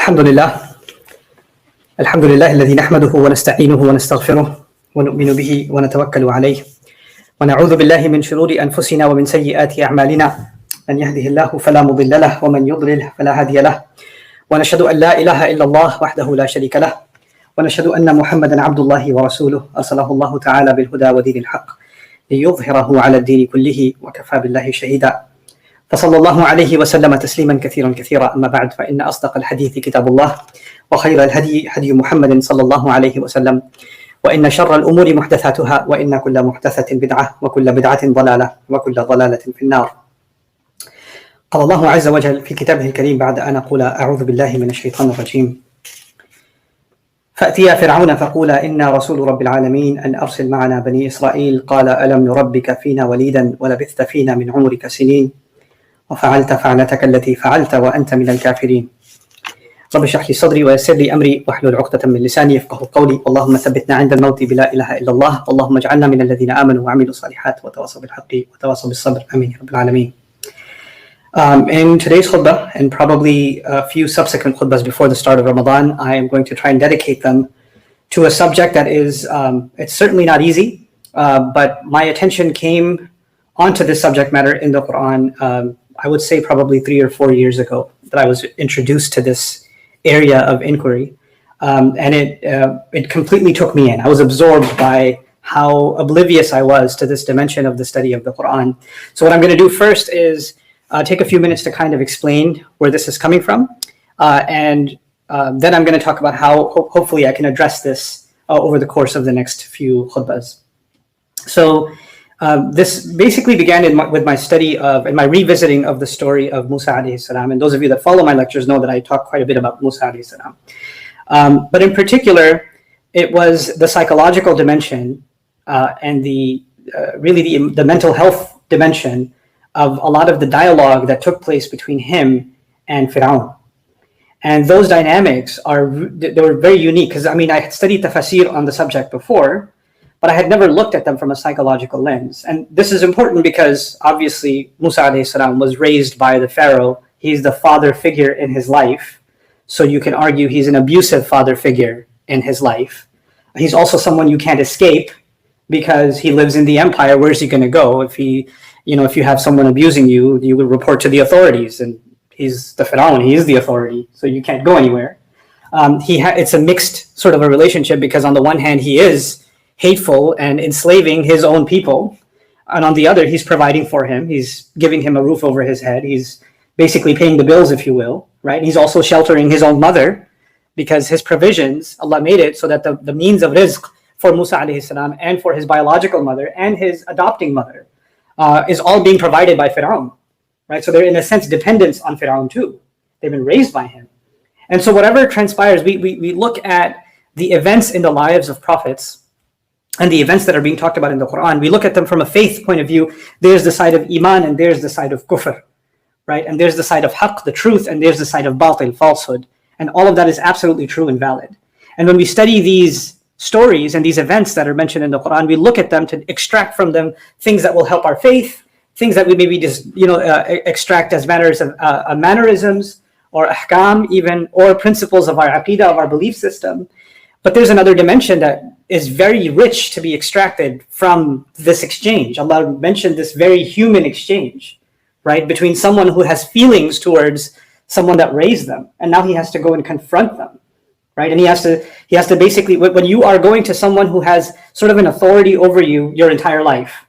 الحمد لله الحمد لله الذي نحمده ونستعينه ونستغفره ونؤمن به ونتوكل عليه ونعوذ بالله من شرور أنفسنا ومن سيئات أعمالنا من يهده الله فلا مضل له ومن يضلل فلا هادي له ونشهد أن لا إله إلا الله وحده لا شريك له ونشهد أن محمدا عبد الله ورسوله أرسله الله تعالى بالهدى ودين الحق ليظهره على الدين كله وكفى بالله شهيدا فصلى الله عليه وسلم تسليما كثيرا كثيرا أما بعد فإن أصدق الحديث كتاب الله وخير الهدي هدي محمد صلى الله عليه وسلم وإن شر الأمور محدثاتها وإن كل محدثة بدعة وكل بدعة ضلالة وكل ضلالة في النار. قال الله عز وجل في كتابه الكريم بعد أن أقول أعوذ بالله من الشيطان الرجيم فأتيا فرعون فقولا إنا رسول رب العالمين أن أرسل معنا بني إسرائيل قال ألم نربك فينا وليدا ولبثت فينا من عمرك سنين وفعلت فعلتك التي فعلت وأنت من الكافرين. رب اشرح لي صدري ويسر لي أمري واحلل عقدة من لساني يفقهوا قولي اللهم ثبتنا عند الموت بلا إله إلا الله اللهم اجعلنا من الذين آمنوا وعملوا الصالحات وتواصوا بالحق وتواصوا بالصبر آمين يا رب العالمين. In today's khutbah and probably a few subsequent khutbahs before the start of Ramadan, I am going to try and dedicate them to a subject that is, it's certainly not easy, but my attention came onto this subject matter in the Quran, I would say probably 3 or 4 years ago that I was introduced to this area of inquiry. And it completely took me in. I was absorbed by how oblivious I was to this dimension of the study of the Quran. So what I'm going to do first is take a few minutes to kind of explain where this is coming from. And then I'm going to talk about how hopefully I can address this over the course of the next few khutbahs. So this basically began with my study of and my revisiting of the story of Musa alayhi salam. And those of you that follow my lectures know that I talk quite a bit about Musa alayhi salam. But in particular, it was the psychological dimension and really the mental health dimension of a lot of the dialogue that took place between him and Fir'aun. And those dynamics they were very unique because I had studied tafsir on the subject before, but I had never looked at them from a psychological lens. And this is important because obviously Musa alayhi salam was raised by the Pharaoh. He's the father figure in his life. So you can argue he's an abusive father figure in his life. He's also someone you can't escape because he lives in the empire. Where's he going to go? If you have someone abusing you, you would report to the authorities, and he's the Pharaoh, he is the authority, so you can't go anywhere. It's a mixed sort of a relationship because on the one hand, he is hateful and enslaving his own people. And on the other, he's providing for him. He's giving him a roof over his head. He's basically paying the bills, if you will, right? He's also sheltering his own mother because his provisions, Allah made it so that the means of rizq for Musa alayhi salam and for his biological mother and his adopting mother is all being provided by Fir'aun, right? So they're in a sense dependent on Fir'aun too. They've been raised by him. And so whatever transpires, we look at the events in the lives of prophets and the events that are being talked about in the Quran. We look at them from a faith point of view. There's the side of iman and there's the side of kufr, right? And there's the side of haqq, the truth, and there's the side of batil, falsehood. And all of that is absolutely true and valid. And when we study these stories and these events that are mentioned in the Quran, we look at them to extract from them things that will help our faith, things that we maybe just extract as matters of mannerisms or ahkam even, or principles of our aqidah, of our belief system. But there's another dimension that is very rich to be extracted from this exchange. Allah mentioned this very human exchange, right, between someone who has feelings towards someone that raised them, and now he has to go and confront them. Right, and he has to basically, when you are going to someone who has sort of an authority over you your entire life,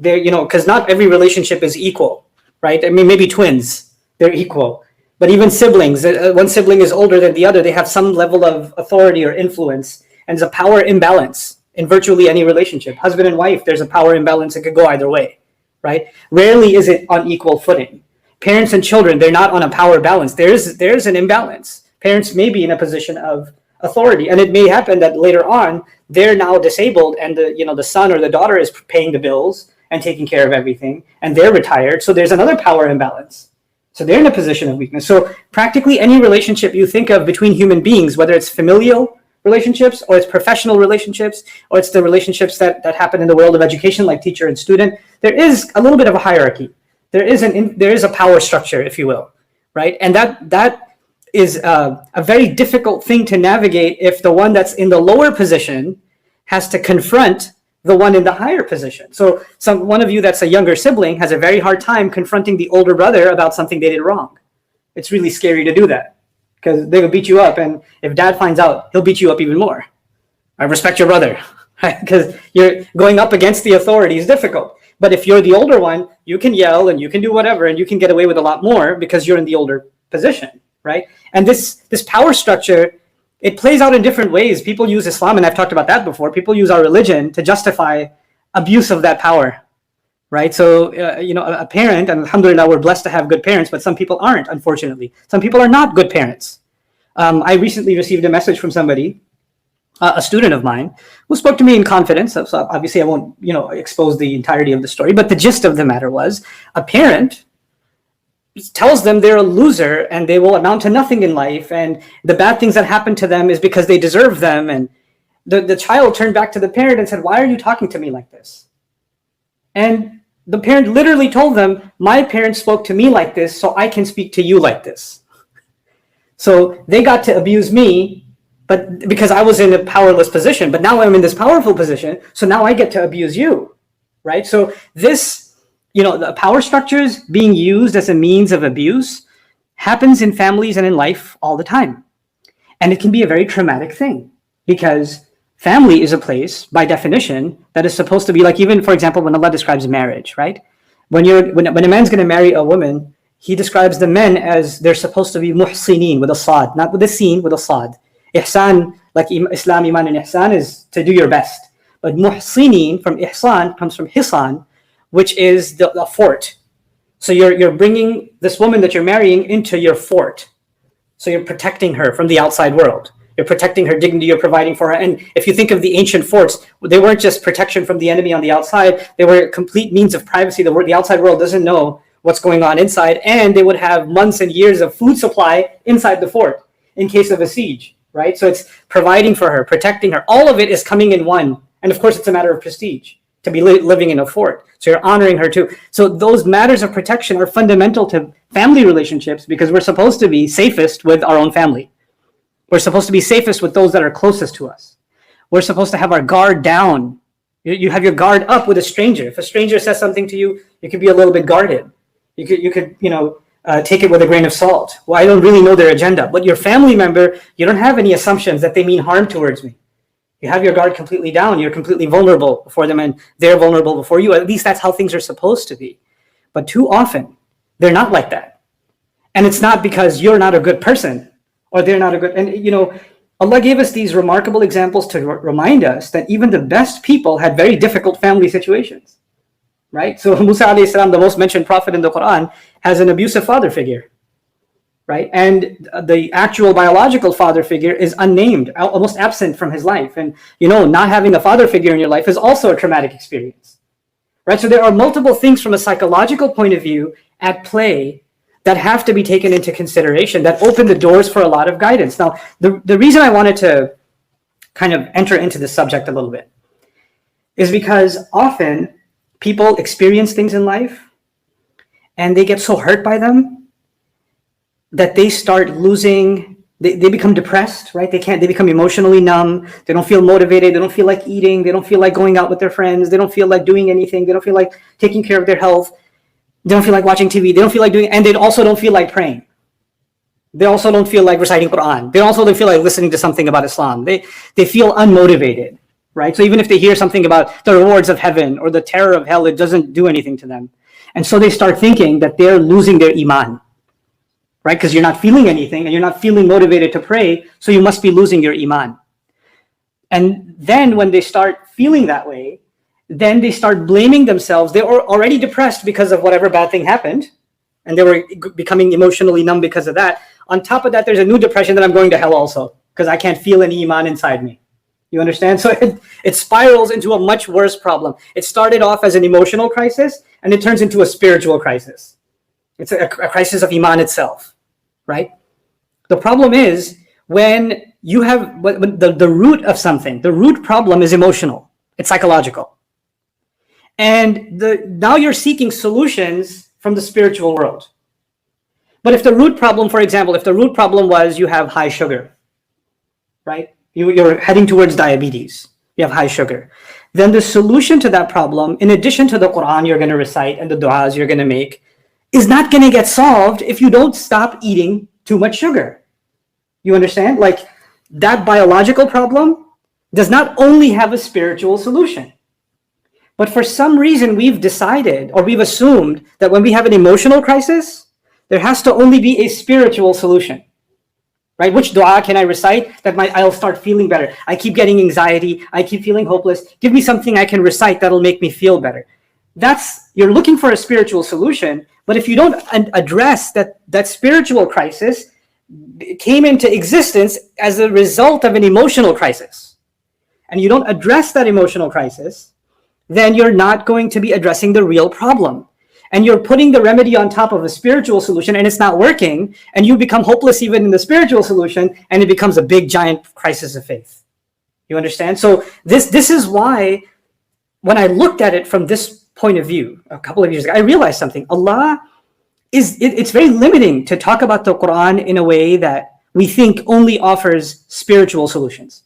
because not every relationship is equal, right? Maybe twins, they're equal, but even siblings, one sibling is older than the other, they have some level of authority or influence, and there's a power imbalance in virtually any relationship. Husband and wife, there's a power imbalance, it could go either way, right? Rarely is it on equal footing. Parents and children, they're not on a power balance. There's an imbalance. Parents may be in a position of authority, and it may happen that later on they're now disabled, and the son or the daughter is paying the bills and taking care of everything, and they're retired. So there's another power imbalance. So they're in a position of weakness. So practically any relationship you think of between human beings, whether it's familial relationships or it's professional relationships or it's the relationships that happen in the world of education, like teacher and student, there is a little bit of a hierarchy. There is a power structure, if you will, right? And that is a very difficult thing to navigate if the one that's in the lower position has to confront the one in the higher position. So one of you that's a younger sibling has a very hard time confronting the older brother about something they did wrong. It's really scary to do that because they will beat you up, and if dad finds out, he'll beat you up even more. I respect your brother, right? Because you're going up against the authority is difficult. But if you're the older one, you can yell and you can do whatever, and you can get away with a lot more because you're in the older position, right? And this power structure, it plays out in different ways. People use Islam, and I've talked about that before. People use our religion to justify abuse of that power, right? So, a parent, and alhamdulillah, we're blessed to have good parents, but some people aren't, unfortunately. Some people are not good parents. I recently received a message from somebody, a student of mine, who spoke to me in confidence. So obviously I won't, expose the entirety of the story, but the gist of the matter was a parent tells them they're a loser and they will amount to nothing in life, and the bad things that happen to them is because they deserve them. And the child turned back to the parent and said, "Why are you talking to me like this?" And the parent literally told them, "My parents spoke to me like this, so I can speak to you like this." So they got to abuse me, but because I was in a powerless position, but now I'm in this powerful position, so now I get to abuse you, right? So this, the power structures being used as a means of abuse happens in families and in life all the time. And it can be a very traumatic thing because family is a place, by definition, that is supposed to be like, even, for example, when Allah describes marriage, right? When a man's going to marry a woman, he describes the men as they're supposed to be muhsinin with a sad, not with a sin, with a sad. Ihsan, like Islam, Iman, and Ihsan, is to do your best. But muhsinin from Ihsan comes from Hisan, which is the fort. So you're bringing this woman that you're marrying into your fort. So you're protecting her from the outside world. You're protecting her dignity, you're providing for her. And if you think of the ancient forts, they weren't just protection from the enemy on the outside, they were complete means of privacy. The outside world doesn't know what's going on inside, and they would have months and years of food supply inside the fort in case of a siege, right? So it's providing for her, protecting her. All of it is coming in one. And of course, it's a matter of prestige to be living in a fort. So you're honoring her too. So those matters of protection are fundamental to family relationships because we're supposed to be safest with our own family. We're supposed to be safest with those that are closest to us. We're supposed to have our guard down. You have your guard up with a stranger. If a stranger says something to you, you could be a little bit guarded. You could take it with a grain of salt. Well, I don't really know their agenda. But your family member, you don't have any assumptions that they mean harm towards me. You have your guard completely down. You're completely vulnerable before them, and they're vulnerable before you. At least that's how things are supposed to be. But too often, they're not like that. And it's not because you're not a good person or they're not a good... And, Allah gave us these remarkable examples to remind us that even the best people had very difficult family situations, right? So Musa alayhi salam, the most mentioned prophet in the Quran, has an abusive father figure, right? And the actual biological father figure is unnamed, almost absent from his life. And, not having a father figure in your life is also a traumatic experience, right? So there are multiple things from a psychological point of view at play that have to be taken into consideration that open the doors for a lot of guidance. Now, the reason I wanted to kind of enter into this subject a little bit is because often people experience things in life and they get so hurt by them that they start losing, they become depressed, right? They become emotionally numb. They don't feel motivated. They don't feel like eating. They don't feel like going out with their friends. They don't feel like doing anything. They don't feel like taking care of their health. They don't feel like watching TV. They don't feel like doing, and they also don't feel like praying. They also don't feel like reciting Quran. They also don't feel like listening to something about Islam. They feel unmotivated, right? So even if they hear something about the rewards of heaven or the terror of hell, it doesn't do anything to them. And so they start thinking that they're losing their iman, right? Because you're not feeling anything and you're not feeling motivated to pray, so you must be losing your iman. And then when they start feeling that way, then they start blaming themselves. They were already depressed because of whatever bad thing happened, and they were becoming emotionally numb because of that. On top of that, there's a new depression that I'm going to hell also because I can't feel any iman inside me. You understand? So it spirals into a much worse problem. It started off as an emotional crisis, and it turns into a spiritual crisis. It's a crisis of iman itself, right? The problem is when you have when the root of something, the root problem is emotional. It's psychological. And now you're seeking solutions from the spiritual world. But if the root problem, for example, if the root problem was you have high sugar, right? You're heading towards diabetes, you have high sugar, then the solution to that problem, in addition to the Quran you're going to recite and the du'as you're going to make, is not going to get solved if you don't stop eating too much sugar. You understand? Like, that biological problem does not only have a spiritual solution. But for some reason, we've decided or we've assumed that when we have an emotional crisis, there has to only be a spiritual solution. Right? Which dua can I recite that I'll start feeling better? I keep getting anxiety. I keep feeling hopeless. Give me something I can recite that'll make me feel better. You're looking for a spiritual solution, but if you don't address that spiritual crisis came into existence as a result of an emotional crisis, and you don't address that emotional crisis, then you're not going to be addressing the real problem. And you're putting the remedy on top of a spiritual solution and it's not working, and you become hopeless even in the spiritual solution, and it becomes a big giant crisis of faith. You understand? So this is why when I looked at it from this point of view a couple of years ago, I realized something. Allah it's very limiting to talk about the Quran in a way that we think only offers spiritual solutions.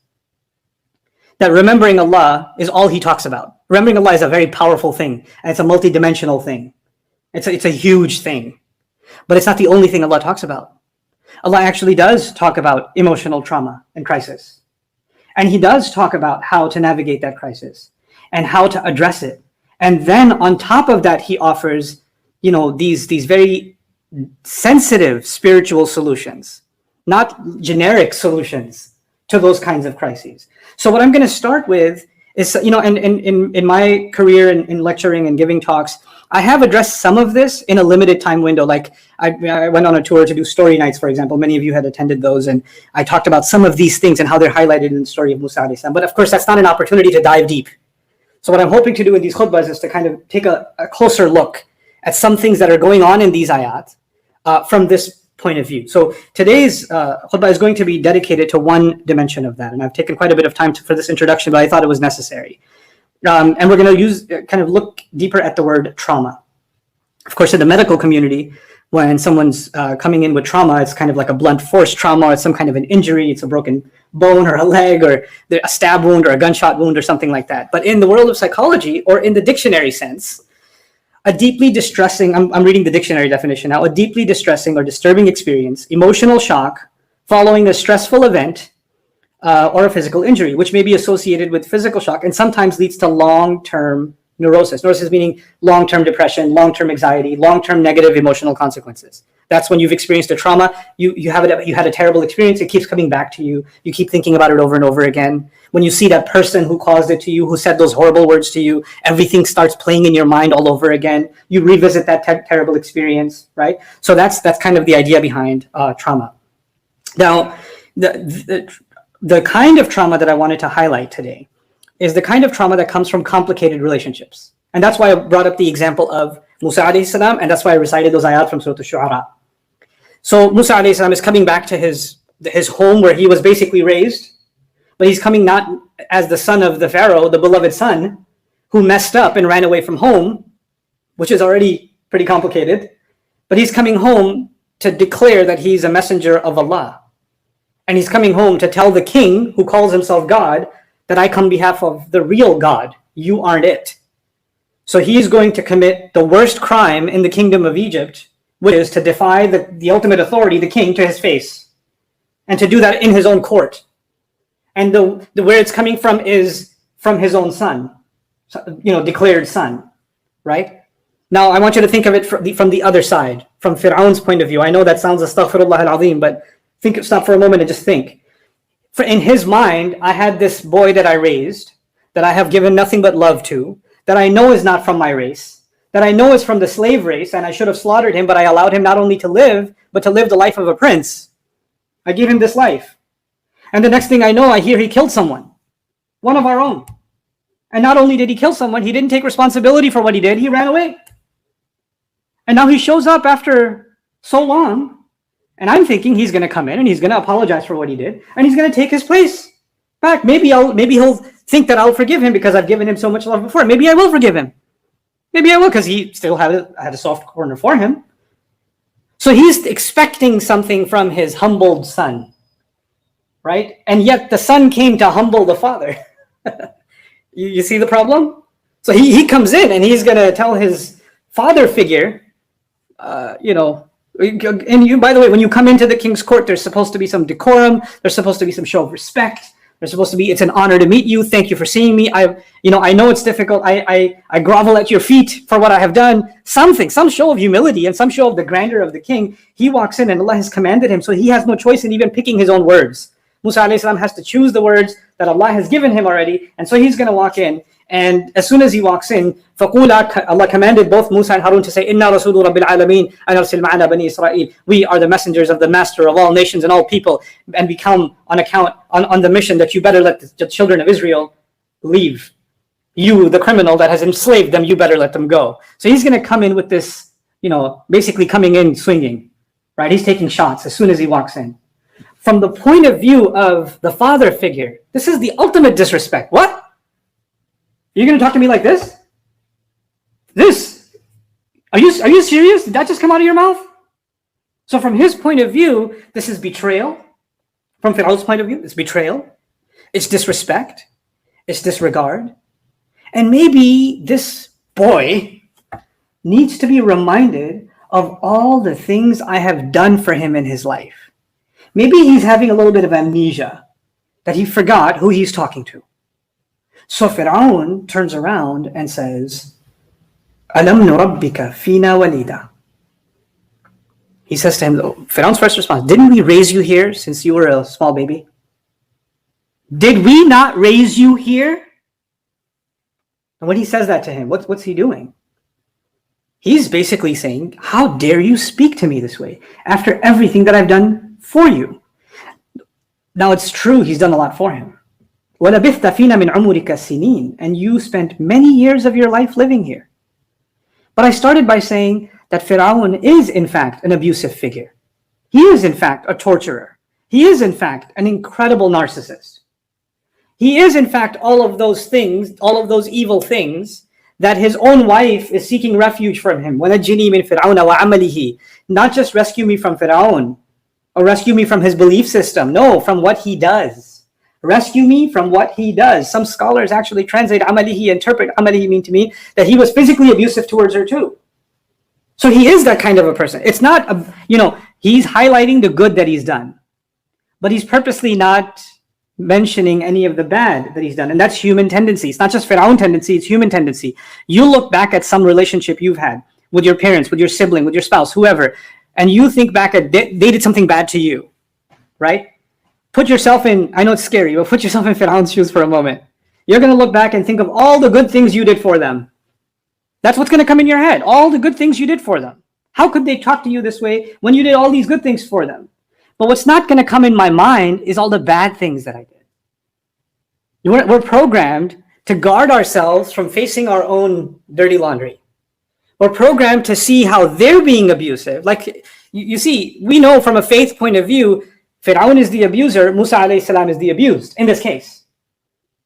That remembering Allah is all he talks about. Remembering Allah is a very powerful thing, and it's a multidimensional thing. It's a huge thing, but it's not the only thing Allah talks about. Allah actually does talk about emotional trauma and crisis, and he does talk about how to navigate that crisis and how to address it. And then on top of that, he offers, these very sensitive spiritual solutions, not generic solutions to those kinds of crises. So what I'm going to start with is, in my career in lecturing and giving talks, I have addressed some of this in a limited time window. Like I went on a tour to do story nights, for example. Many of you had attended those, and I talked about some of these things and how they're highlighted in the story of Musa alayhi salam. But of course, that's not an opportunity to dive deep. So what I'm hoping to do in these khutbahs is to kind of take a closer look at some things that are going on in these ayat from this point of view. So today's khutbah is going to be dedicated to one dimension of that. And I've taken quite a bit of time for this introduction, but I thought it was necessary. And we're going to look deeper at the word trauma. Of course, in the medical community, when someone's coming in with trauma, it's kind of like a blunt force trauma, or it's some kind of an injury, it's a broken bone or a leg or a stab wound or a gunshot wound or something like that. But in the world of psychology, or in the dictionary sense, a deeply distressing, I'm reading the dictionary definition now, a deeply distressing or disturbing experience, emotional shock following a stressful event or a physical injury, which may be associated with physical shock and sometimes leads to long-term neurosis. Neurosis meaning long-term depression, long-term anxiety, long-term negative emotional consequences. That's when you've experienced a trauma. You had a terrible experience. It keeps coming back to you. You keep thinking about it over and over again. When you see that person who caused it to you, who said those horrible words to you, everything starts playing in your mind all over again. You revisit that terrible experience, right? So that's kind of the idea behind trauma. Now, the kind of trauma that I wanted to highlight today is the kind of trauma that comes from complicated relationships. And that's why I brought up the example of Musa alayhi salam, and that's why I recited those ayat from Surah Al-Shu'ara. So Musa alayhi salam is coming back to his home where he was basically raised, but he's coming not as the son of the Pharaoh, the beloved son, who messed up and ran away from home, which is already pretty complicated, but he's coming home to declare that he's a messenger of Allah. And he's coming home to tell the king, who calls himself God, that I come on behalf of the real God. You aren't it. So he's going to commit the worst crime in the kingdom of Egypt, which is to defy the ultimate authority, the king, to his face. And to do that in his own court. And where it's coming from is from his own son, declared son, right? Now, I want you to think of it from the other side, from Fir'aun's point of view. I know that sounds astaghfirullah al-azim, but stop for a moment and just think. In his mind, I had this boy that I raised, that I have given nothing but love to, that I know is not from my race, that I know is from the slave race, and I should have slaughtered him, but I allowed him not only to live, but to live the life of a prince. I gave him this life. And the next thing I know, I hear he killed someone, one of our own. And not only did he kill someone, he didn't take responsibility for what he did, he ran away. And now he shows up after so long, and I'm thinking he's going to come in and he's going to apologize for what he did, and he's going to take his place back. Maybe he'll think that I'll forgive him because I've given him so much love before. Maybe I will forgive him. Maybe I will, because he still had a soft corner for him. So he's expecting something from his humbled son, right? And yet the son came to humble the father. You see the problem? So he comes in and he's going to tell his father figure, and you, by the way, when you come into the king's court, there's supposed to be some decorum. There's supposed to be some show of respect. There's supposed to be, it's an honor to meet you. Thank you for seeing me. I know it's difficult. I grovel at your feet for what I have done. Some show of humility and some show of the grandeur of the king. He walks in and Allah has commanded him, so he has no choice in even picking his own words. Musa alayhi salam has to choose the words that Allah has given him already, and so he's going to walk in. And as soon as he walks in, فَقُولَا, Allah commanded both Musa and Harun to say, إِنَّا رَسُولُ رَبِّ الْعَالَمِينَ أَنْ أَرْسِلْ مَعَنَا بَنِي إِسْرَائِيلَ. We are the messengers of the master of all nations and all people, and we come on the mission that you better let the children of Israel leave. You, the criminal that has enslaved them, you better let them go. So he's going to come in with this, basically coming in swinging, right? He's taking shots as soon as he walks in. From the point of view of the father figure, this is the ultimate disrespect. What? You're going to talk to me like this? Are you serious? Did that just come out of your mouth? So from his point of view, this is betrayal. From Fir'aun's point of view, it's betrayal. It's disrespect. It's disregard. And maybe this boy needs to be reminded of all the things I have done for him in his life. Maybe he's having a little bit of amnesia, that he forgot who he's talking to. So Fir'aun turns around and says, Alam nurabbika fina walida. He says to him, Fir'aun's first response, didn't we raise you here since you were a small baby? Did we not raise you here? And when he says that to him, what's he doing? He's basically saying, how dare you speak to me this way after everything that I've done for you? Now it's true, he's done a lot for him. وَلَبِثْتَ فِينَا مِنْ عُمُرِكَ سِنِينَ. And you spent many years of your life living here. But I started by saying that Fir'aun is in fact an abusive figure. He is in fact a torturer. He is in fact an incredible narcissist. He is in fact all of those things, all of those evil things that his own wife is seeking refuge from him. وَنَجِّنِي مِنْ فِرْعَوْنَ وَعَمَلِهِ. Not just rescue me from Fir'aun or rescue me from his belief system. No, from what he does. Rescue me from what he does. Some scholars actually translate amalihi, interpret amalihi mean to mean that he was physically abusive towards her too. So he is that kind of a person. It's not, he's highlighting the good that he's done, but he's purposely not mentioning any of the bad that he's done. And that's human tendency. It's not just Fir'aun tendency, it's human tendency. You look back at some relationship you've had with your parents, with your sibling, with your spouse, whoever, and you think back at they did something bad to you, right? Put yourself in, I know it's scary, but put yourself in Fir'aun's shoes for a moment. You're going to look back and think of all the good things you did for them. That's what's going to come in your head. All the good things you did for them. How could they talk to you this way when you did all these good things for them? But what's not going to come in my mind is all the bad things that I did. We're programmed to guard ourselves from facing our own dirty laundry. We're programmed to see how they're being abusive. Like, you see, we know from a faith point of view, Fir'aun is the abuser, Musa alayhi salam is the abused in this case.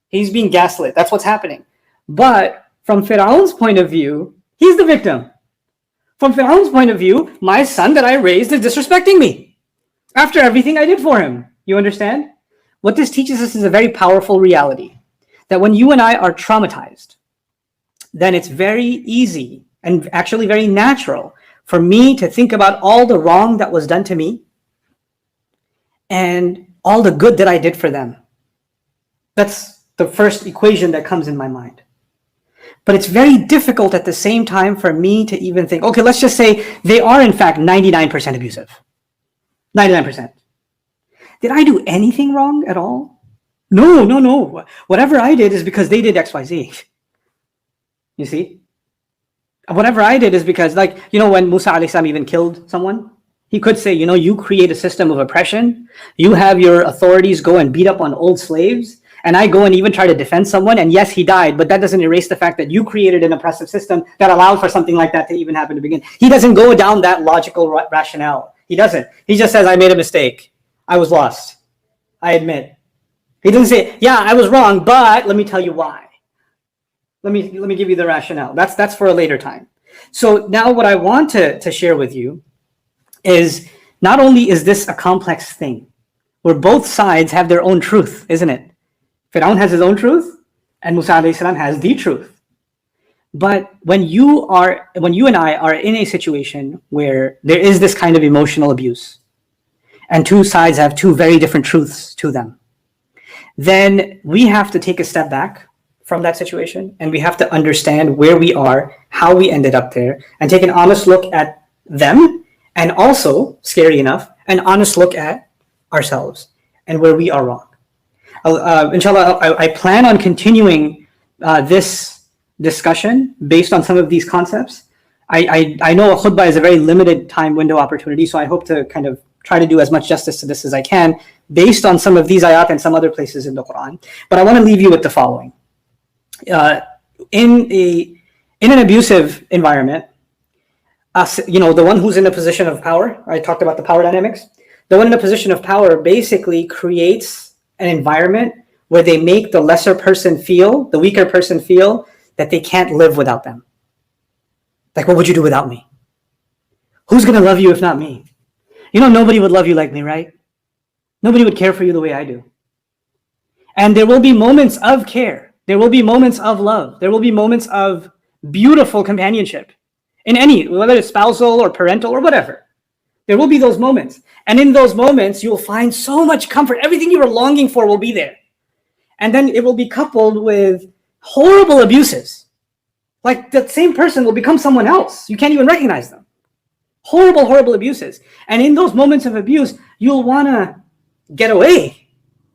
He's being gaslit. That's what's happening. But from Fir'aun's point of view, he's the victim. From Fir'aun's point of view, my son that I raised is disrespecting me after everything I did for him. You understand? What this teaches us is a very powerful reality, that when you and I are traumatized, then it's very easy and actually very natural for me to think about all the wrong that was done to me and all the good that I did for them. That's the first equation that comes in my mind. But it's very difficult at the same time for me to even think, okay, let's just say they are in fact 99% abusive. 99%. Did I do anything wrong at all? No. Whatever I did is because they did XYZ. You see? Whatever I did is because, like, when Musa alayhi salam even killed someone, he could say, you create a system of oppression. You have your authorities go and beat up on old slaves. And I go and even try to defend someone. And yes, he died. But that doesn't erase the fact that you created an oppressive system that allowed for something like that to even happen to begin. He doesn't go down that logical rationale. He doesn't. He just says, I made a mistake. I was lost. I admit. He doesn't say, yeah, I was wrong, but let me tell you why. Let me give you the rationale. That's for a later time. So now what I want to share with you is not only is this a complex thing, where both sides have their own truth, isn't it? Fir'aun has his own truth, and Musa alayhi salam has the truth. But when you and I are in a situation where there is this kind of emotional abuse, and two sides have two very different truths to them, then we have to take a step back from that situation, and we have to understand where we are, how we ended up there, and take an honest look at them, and also, scary enough, an honest look at ourselves and where we are wrong. Inshallah, I plan on continuing this discussion based on some of these concepts. I know a khutbah is a very limited time window opportunity, so I hope to kind of try to do as much justice to this as I can based on some of these ayat and some other places in the Quran. But I want to leave you with the following. In an abusive environment, the one who's in a position of power, I talked about the power dynamics, the one in a position of power basically creates an environment where they make the lesser person feel, the weaker person feel, that they can't live without them. Like, what would you do without me? Who's going to love you if not me? Nobody would love you like me, right? Nobody would care for you the way I do. And there will be moments of care. There will be moments of love. There will be moments of beautiful companionship in whether it's spousal or parental or whatever. There will be those moments. And in those moments, you'll find so much comfort. Everything you were longing for will be there. And then it will be coupled with horrible abuses. Like that same person will become someone else. You can't even recognize them. Horrible, horrible abuses. And in those moments of abuse, you'll want to get away.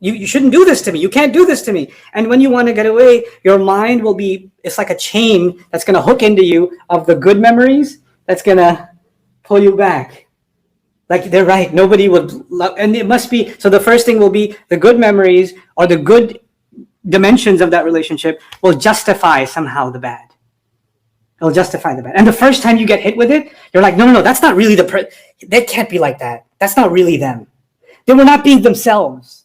You shouldn't do this to me. You can't do this to me. And when you want to get away, your mind will be, it's like a chain that's going to hook into you of the good memories that's going to pull you back. Like they're right. Nobody would love, and it must be, so the first thing will be the good memories or the good dimensions of that relationship will justify somehow the bad. It'll justify the bad. And the first time you get hit with it, you're like, no, that's not really they can't be like that. That's not really them. They were not being themselves.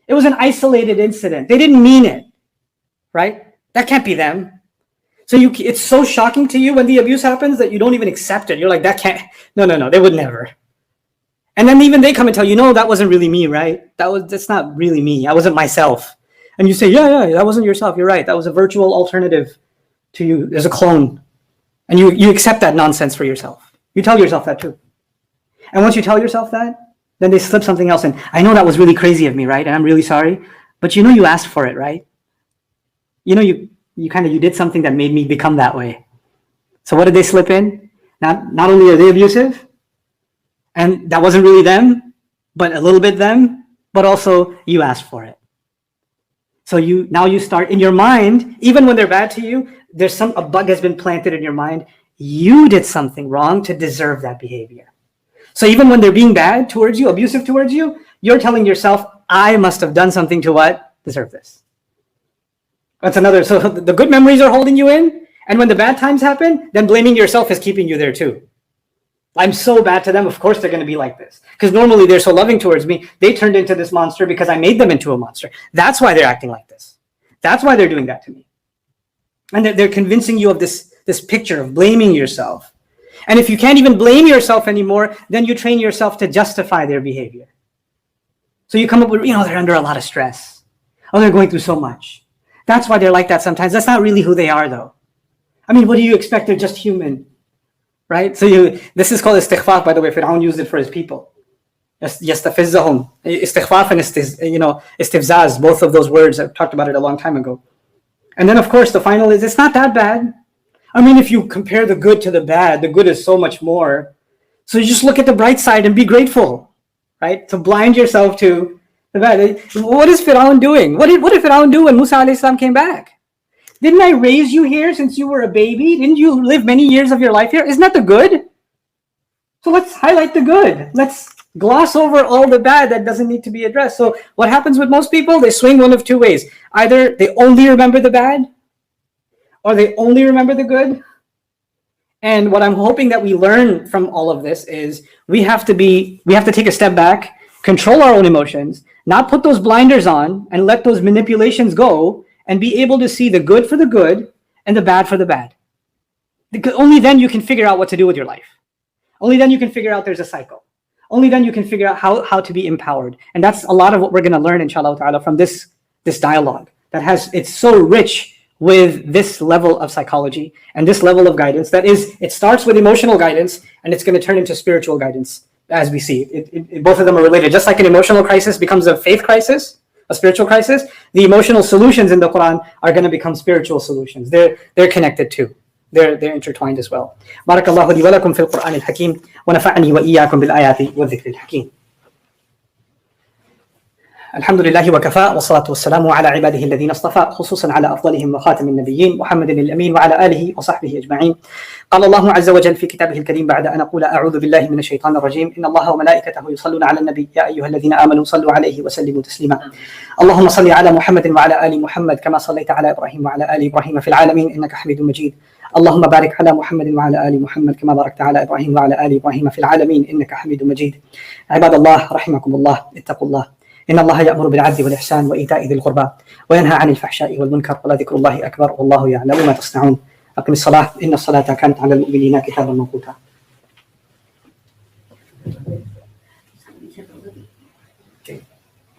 It was an isolated incident. They didn't mean it, right? That can't be them. So it's so shocking to you when the abuse happens that you don't even accept it. You're like, that can't, no, they would never. And then even they come and tell you, no, that wasn't really me, right? That's not really me. I wasn't myself. And you say, yeah, that wasn't yourself. You're right. That was a virtual alternative to you. There's a clone. And you accept that nonsense for yourself. You tell yourself that too. And once you tell yourself that, then they slip something else in. I know that was really crazy of me, right? And I'm really sorry. But you asked for it, right? You did something that made me become that way. So what did they slip in? Not only are they abusive, and that wasn't really them, but a little bit them, but also you asked for it. So now you start in your mind, even when they're bad to you, a bug has been planted in your mind. You did something wrong to deserve that behavior. So even when they're being bad towards you, abusive towards you, you're telling yourself, I must have done something to what? Deserve this. That's another. So the good memories are holding you in. And when the bad times happen, then blaming yourself is keeping you there too. I'm so bad to them. Of course they're going to be like this. Because normally they're so loving towards me. They turned into this monster because I made them into a monster. That's why they're acting like this. That's why they're doing that to me. And they're convincing you of this picture of blaming yourself. And if you can't even blame yourself anymore, then you train yourself to justify their behavior. So you come up with, they're under a lot of stress. Oh, they're going through so much. That's why they're like that sometimes. That's not really who they are, though. I mean, what do you expect? They're just human, right? So this is called istighfaf, by the way. Fir'aun used it for his people. Yastafizzahum. Istighfaf and istifzaz, both of those words. I've talked about it a long time ago. And then, of course, the final is, it's not that bad. I mean, if you compare the good to the bad, the good is so much more. So you just look at the bright side and be grateful, right? To blind yourself to the bad. What is Fir'aun doing? What did Fir'aun do when Musa alayhi salam came back? Didn't I raise you here since you were a baby? Didn't you live many years of your life here? Isn't that the good? So let's highlight the good. Let's gloss over all the bad that doesn't need to be addressed. So what happens with most people? They swing one of two ways. Either they only remember the bad, or they only remember the good. And what I'm hoping that we learn from all of this is we have to take a step back, control our own emotions, not put those blinders on and let those manipulations go, and be able to see the good for the good and the bad for the bad. Because only then you can figure out what to do with your life. Only then you can figure out there's a cycle. Only then you can figure out how to be empowered. And that's a lot of what we're going to learn, inshallah ta'ala, from this dialogue. It's so rich with this level of psychology and this level of guidance. It starts with emotional guidance, and it's going to turn into spiritual guidance, as we see. Both of them are related. Just like an emotional crisis becomes a faith crisis, a spiritual crisis, the emotional solutions in the Quran are going to become spiritual solutions. They're connected too. They're intertwined as well. Barakallahu li wa lakum fil Qur'an al-Hakim wa nafa'ani wa iyyakum bil ayati wa dhikri al-Hakim. الحمد لله وكفى والصلاة والسلام على عباده الذين اصطفى خصوصا على أفضلهم وخاتم النبيين محمد الأمين وعلى آله وصحبه أجمعين. قال الله عز وجل في كتابه الكريم بعد أن أقول أعوذ بالله من الشيطان الرجيم إن الله وملائكته يصلون على النبي يا أيها الذين آمنوا صلوا عليه وسلموا تسليما. اللهم صل على محمد وعلى آل محمد كما صليت على إبراهيم وعلى آل إبراهيم في العالمين إنك حميد مجيد. اللهم بارك على محمد وعلى آل محمد كما باركت على إبراهيم وعلى آل إبراهيم في العالمين إنك حميد مجيد. عباد الله رحمكم الله، اتقوا الله. إن الله يأمر بالعدل والإحسان وإيتاء ذي القربى وينهى عن الفحشاء والمنكر ولذكر الله أكبر والله يعلم ما تصنعون. أقم الصلاة إن الصلاة كانت على المؤمنين كتابا موقوتا.